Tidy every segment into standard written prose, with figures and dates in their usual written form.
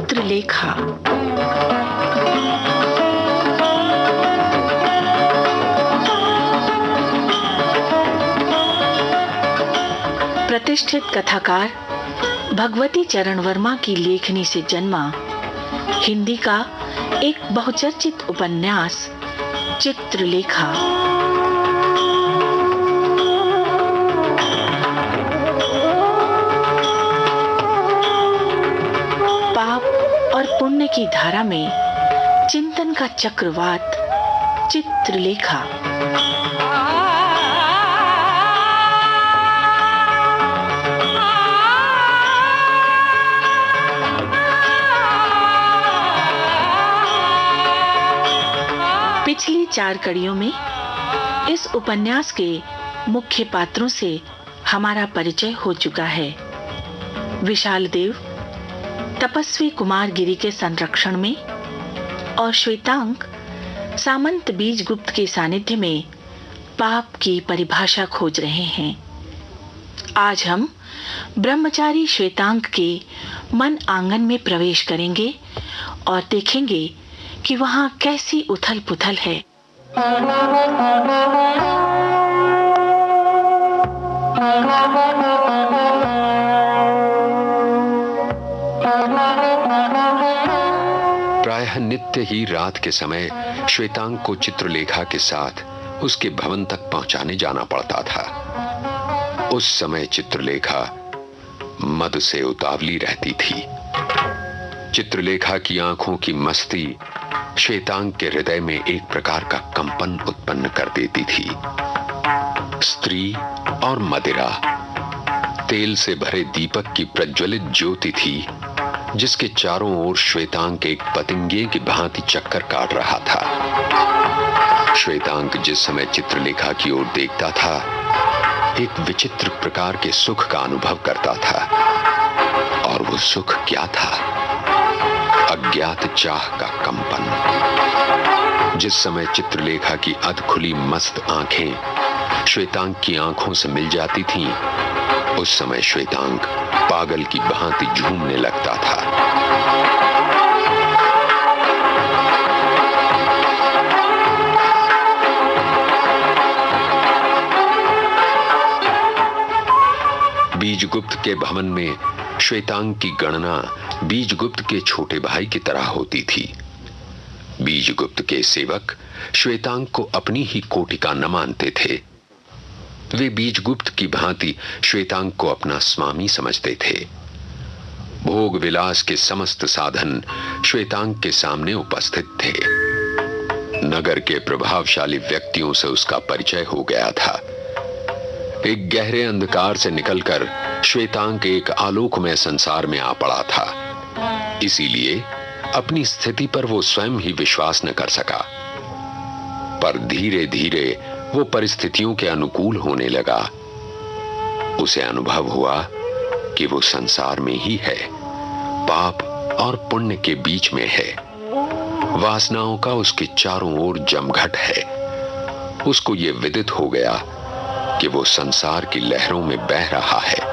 चित्रलेखा। प्रतिष्ठित कथाकार भगवती चरण वर्मा की लेखनी से जन्मा हिंदी का एक बहुचर्चित उपन्यास चित्रलेखा। पाप और पुण्य की धारा में चिंतन का चक्रवात चित्रलेखा। पिछली 4 कड़ियों में इस उपन्यास के मुख्य पात्रों से हमारा परिचय हो चुका है। विशाल देव तपस्वी कुमार गिरी के संरक्षण में और श्वेतांक सामंत बीजगुप्त के सानिध्य में पाप की परिभाषा खोज रहे हैं। आज हम ब्रह्मचारी श्वेतांक के मन आंगन में प्रवेश करेंगे और देखेंगे कि वहां कैसी उथल पुथल है। प्रायः नित्य ही रात के समय श्वेतांक को चित्रलेखा के साथ उसके भवन तक पहुंचाने जाना पड़ता था। उस समय चित्रलेखा मद से उतावली रहती थी। चित्रलेखा की आंखों की मस्ती श्वेतांक के हृदय में एक प्रकार का कंपन उत्पन्न कर देती थी। स्त्री और मदिरा तेल से भरे दीपक की प्रज्वलित ज्योति थी, जिसके चारों ओर श्वेतांक एक पतंगे की भांति चक्कर काट रहा था। श्वेतांक जिस समय चित्रलेखा की ओर देखता था, एक विचित्र प्रकार के सुख का अनुभव करता था। और वो सुख क्या था? अज्ञात चाह का कंपन। जिस समय चित्रलेखा की अधखुली मस्त आंखें श्वेतांक की आंखों से मिल जाती थीं, उस समय श्वेतांक पागल की भांति झूमने लगता था। बीजगुप्त के भवन में श्वेतांक की गणना बीजगुप्त के छोटे भाई की तरह होती थी। बीजगुप्त के सेवक श्वेतांक को अपनी ही कोटिका न मानते थे। वे बीजगुप्त की भांति श्वेतांक को अपना स्वामी समझते थे। भोग विलास के समस्त साधन श्वेतांक के सामने उपस्थित थे। नगर के प्रभावशाली व्यक्तियों से उसका परिचय हो गया था। एक गहरे अंधकार से निकलकर श्वेतांक एक आलोकमय संसार में आ पड़ा था। इसीलिए अपनी स्थिति पर वो स्वयं ही विश्वास न कर सका। पर धीरे धीरे वो परिस्थितियों के अनुकूल होने लगा। उसे अनुभव हुआ कि वो संसार में ही है, पाप और पुण्य के बीच में है। वासनाओं का उसके चारों ओर जमघट है। उसको ये विदित हो गया कि वो संसार की लहरों में बह रहा है।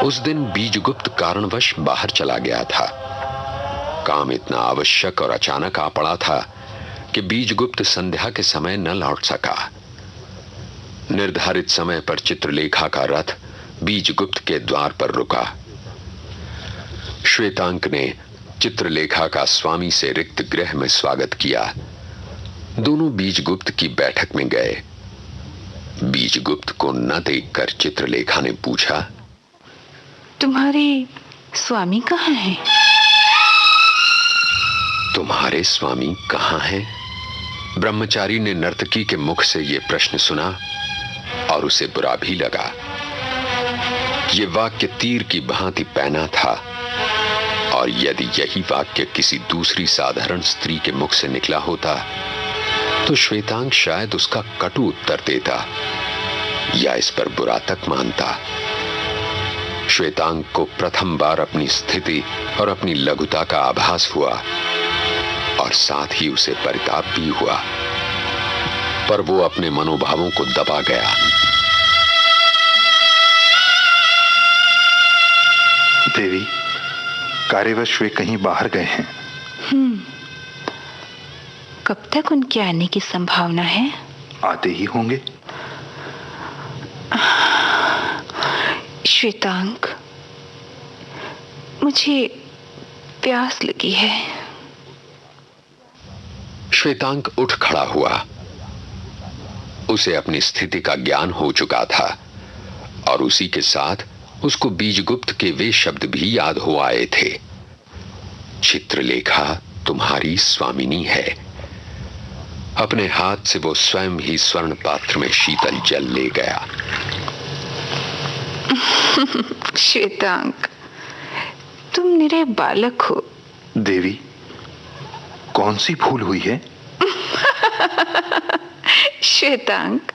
उस दिन बीजगुप्त कारणवश बाहर चला गया था। काम इतना आवश्यक और अचानक आ पड़ा था कि बीजगुप्त संध्या के समय न लौट सका। निर्धारित समय पर चित्रलेखा का रथ बीजगुप्त के द्वार पर रुका। श्वेतांक ने चित्रलेखा का स्वामी से रिक्त गृह में स्वागत किया। दोनों बीजगुप्त की बैठक में गए। बीजगुप्त को न देखकर चित्रलेखा ने पूछा, तुम्हारे स्वामी कहाँ हैं? तुम्हारे स्वामी कहाँ हैं? ब्रह्मचारी ने नर्तकी के मुख से यह प्रश्न सुना और उसे बुरा भी लगा। यह वाक्य तीर की भांति पैना था, और यदि यही वाक्य किसी दूसरी साधारण स्त्री के मुख से निकला होता तो श्वेतांक शायद उसका कटु उत्तर देता या इस पर बुरा तक मानता। श्वेतांक को प्रथम बार अपनी स्थिति और अपनी लघुता का आभास हुआ। और साथ ही उसे परिताप भी हुआ, पर वो अपने मनोभावों को दबा गया। देवी, कार्यवश वे कहीं बाहर गए हैं। कब तक उनके आने की संभावना है? आते ही होंगे। श्वेतांक, मुझे प्यास लगी है। श्वेतांक उठ खड़ा हुआ। उसे अपनी स्थिति का ज्ञान हो चुका था और उसी के साथ उसको बीजगुप्त के वे शब्द भी याद हो आए थे, चित्रलेखा तुम्हारी स्वामिनी है। अपने हाथ से वो स्वयं ही स्वर्ण पात्र में शीतल जल ले गया। श्वेतांक, तुम निरे बालक हो। देवी, कौन सी भूल हुई है? श्वेतांक,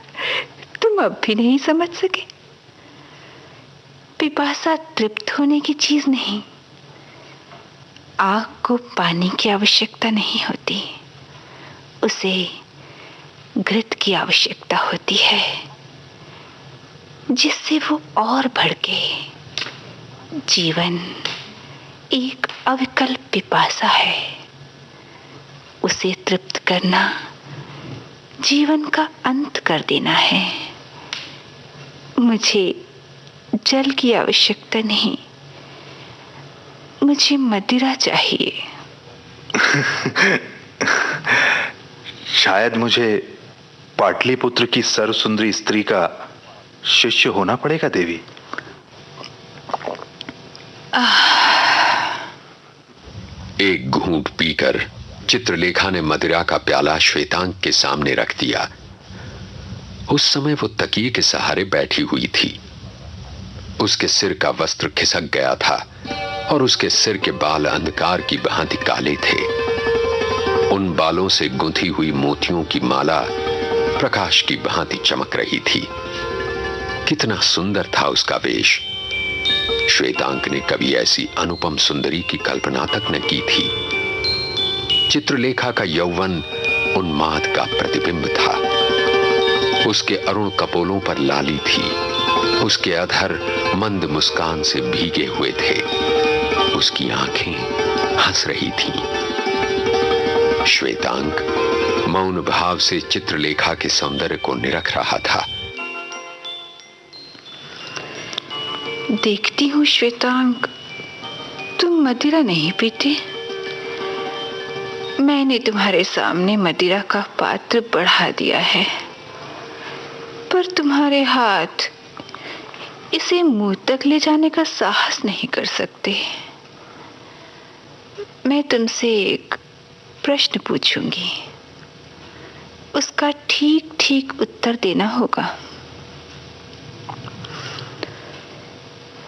तुम अब भी नहीं समझ सके। पिपासा तृप्त होने की चीज नहीं। आग को पानी की आवश्यकता नहीं होती, उसे घृत की आवश्यकता होती है, जिससे वो और भड़के। जीवन एक अविकल पिपासा है, उसे तृप्त करना जीवन का अंत कर देना है। मुझे जल की आवश्यकता नहीं, मुझे मदिरा चाहिए। शायद मुझे पाटलिपुत्र की सर्वसुंदरी स्त्री का शिष्य होना पड़ेगा देवी। एक घूंट पीकर चित्रलेखा ने मदिरा का प्याला श्वेतांक के सामने रख दिया। उस समय वो तकिए के सहारे बैठी हुई थी। उसके सिर का वस्त्र खिसक गया था और उसके सिर के बाल अंधकार की भांति काले थे। उन बालों से गुंथी हुई मोतियों की माला प्रकाश की भांति चमक रही थी। कितना सुंदर था उसका वेश। श्वेतांक ने कभी ऐसी अनुपम सुंदरी की कल्पना तक न की थी। चित्रलेखा का यौवन उन्माद का प्रतिबिंब था। उसके अरुण कपोलों पर लाली थी। उसके अधर मंद मुस्कान से भीगे हुए थे। उसकी आंखें हंस रही थीं। श्वेतांक मौन भाव से चित्रलेखा के सौंदर्य को निरख रहा था। देखती हूँ श्वेतांक, तुम मदिरा नहीं पीते। मैंने तुम्हारे सामने मदिरा का पात्र बढ़ा दिया है, पर तुम्हारे हाथ इसे मुंह तक ले जाने का साहस नहीं कर सकते। मैं तुमसे एक प्रश्न पूछूंगी, उसका ठीक ठीक उत्तर देना होगा।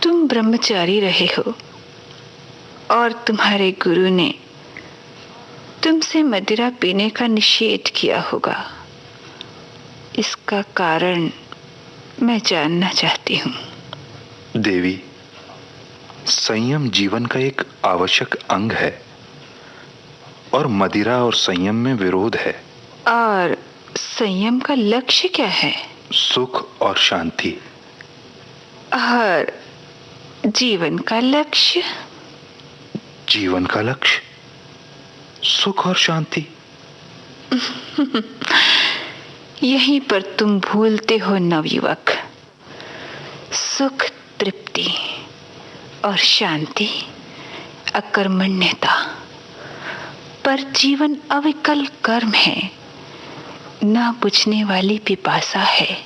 तुम ब्रह्मचारी रहे हो और तुम्हारे गुरु ने तुमसे मदिरा पीने का निषेध किया होगा। इसका कारण मैं जानना चाहती हूँ। देवी, संयम जीवन का एक आवश्यक अंग है और मदिरा और संयम में विरोध है। और संयम का लक्ष्य क्या है? सुख और शांति। और जीवन का लक्ष्य? जीवन का लक्ष्य सुख और शांति। यहीं पर तुम भूलते हो नवयुवक। सुख तृप्ति और शांति अकर्मण्यता, पर जीवन अविकल कर्म है, ना बुझने वाली पिपासा है।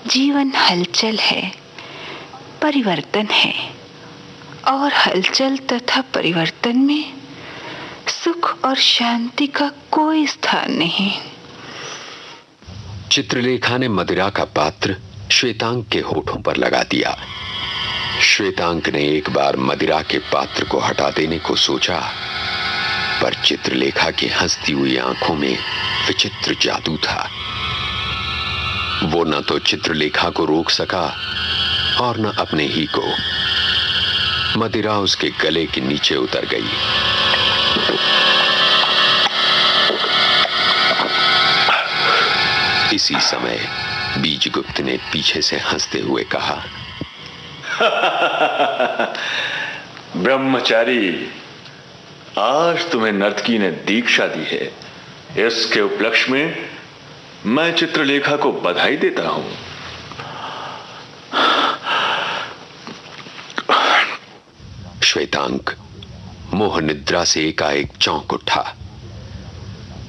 जीवन हलचल है, परिवर्तन है, और हलचल तथा परिवर्तन में सुख और शांति का कोई स्थान नहीं। चित्रलेखा ने मदिरा का पात्र श्वेतांक के होठों पर लगा दिया। श्वेतांक ने एक बार मदिरा के पात्र को हटा देने को सोचा, पर चित्रलेखा की हंसती हुई आंखों में विचित्र जादू था। वो न तो चित्रलेखा को रोक सका और न अपने ही को। मदिरा उसके गले के नीचे उतर गई। इसी समय बीजगुप्त ने पीछे से हंसते हुए कहा, ब्रह्मचारी, आज तुम्हें नर्तकी ने दीक्षा दी है। इसके उपलक्ष्य में मैं चित्रलेखा को बधाई देता हूं। श्वेतांक मोह निद्रा से एकाएक चौंक उठा।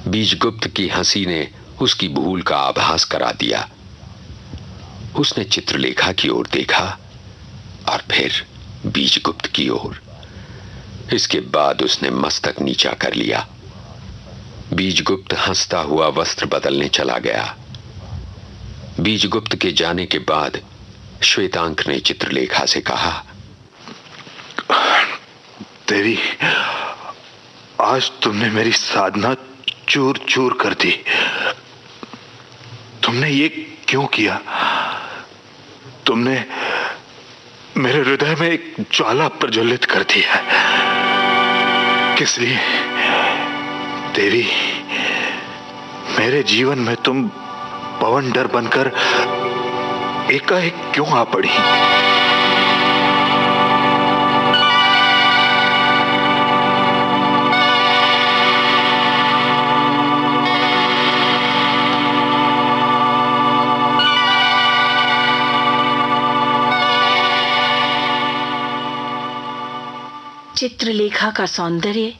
बीजगुप्त की हंसी ने उसकी भूल का आभास करा दिया। उसने चित्रलेखा की ओर देखा और फिर बीजगुप्त की ओर। इसके बाद उसने मस्तक नीचा कर लिया। बीजगुप्त हंसता हुआ वस्त्र बदलने चला गया। बीजगुप्त के जाने के बाद श्वेतांक ने चित्रलेखा से कहा, देवी, आज तुमने मेरी साधना चूर चूर कर दी। तुमने ये क्यों किया? तुमने मेरे हृदय में एक ज्वाला प्रज्वलित कर दी है। किस लिए? देवी, मेरे जीवन में तुम पवनडर बनकर एकाएक क्यों आ पड़ी? चित्रलेखा का सौंदर्य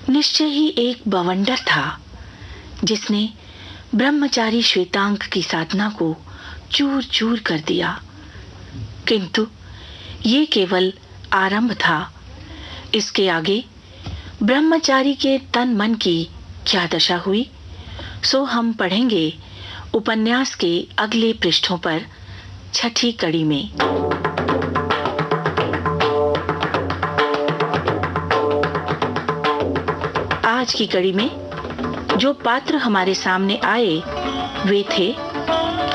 निश्चय ही एक बवंडर था, जिसने ब्रह्मचारी श्वेतांक की साधना को चूर चूर कर दिया। किंतु ये केवल आरंभ था। इसके आगे ब्रह्मचारी के तन मन की क्या दशा हुई, सो हम पढ़ेंगे उपन्यास के अगले पृष्ठों पर, छठी कड़ी में। आज की कड़ी में जो पात्र हमारे सामने आए वे थे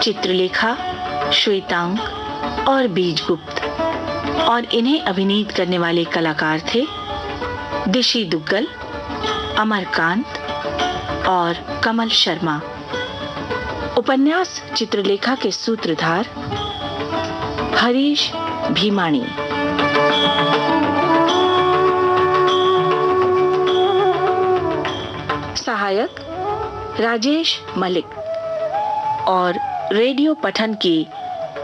चित्रलेखा, श्वेतांक और बीजगुप्त, और इन्हें अभिनीत करने वाले कलाकार थे दिशी दुग्गल, अमरकांत और कमल शर्मा। उपन्यास चित्रलेखा के सूत्रधार हरीश भीमाणी। सहायक राजेश मलिक। और रेडियो पठन की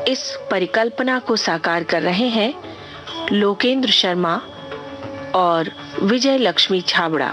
इस परिकल्पना को साकार कर रहे हैं लोकेंद्र शर्मा और विजय लक्ष्मी छाबड़ा।